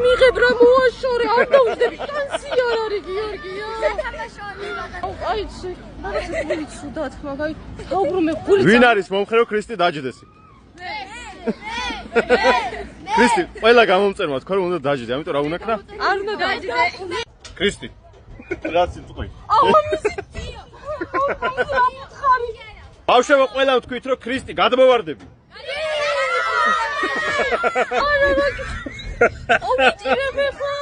მიღებ რა მოაშორე არ დაუძდები შანსი არ არის გიორგია აიცი რაღაცა მიცუდათ მაგაი საუბრობ მე გული ვინ არის მომხრეო ქრისტე დაჯდესი ქრისტე ყველა გამომწერმა თქვა რომ უნდა დაჯდე ამიტომ რა უნაქნა არ უნდა დაჯდე ქრისტე რა სიტყვი ბავშვებო ყველა ვთქვით რომ ქრისტე გადმოვარდები არა რა ომიჭირებ ხა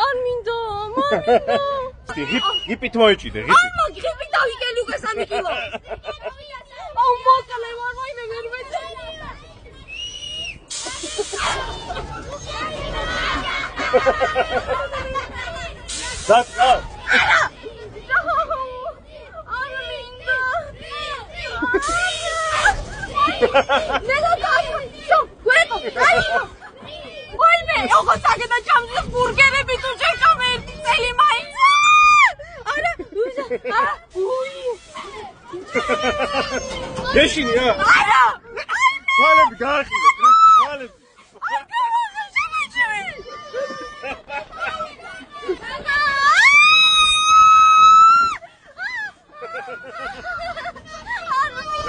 არ მინდა მამინდა ჰიპით მოიჭიდე ჰიპით ამა გრიპი დავიკელი უკვე 3 კილო აუ მოკლე ვარ მაინე ვერ მეცი დაკა ნელა შო გვეტო აიო ვაიმე როგორ საგედა ჩამს ბურგერები თუ შეკამ ერთი წელი მაინც არა არა უი გეშინია არა თვალები გაახილე თვალები არ გამოგე შემეჩვი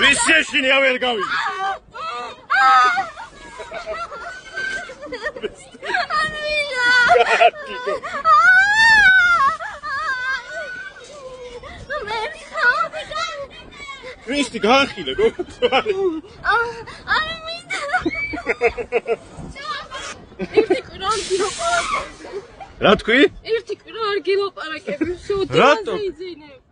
ვის შეშინია ვერ გავიგე ქრისტე გაახილე გოგოთვალე არ მინდა ერთი კვირა არ გილაპარაკები რა თქვი ერთი კვირა არ გილაპარაკები შო რატო? დაზე იძინებ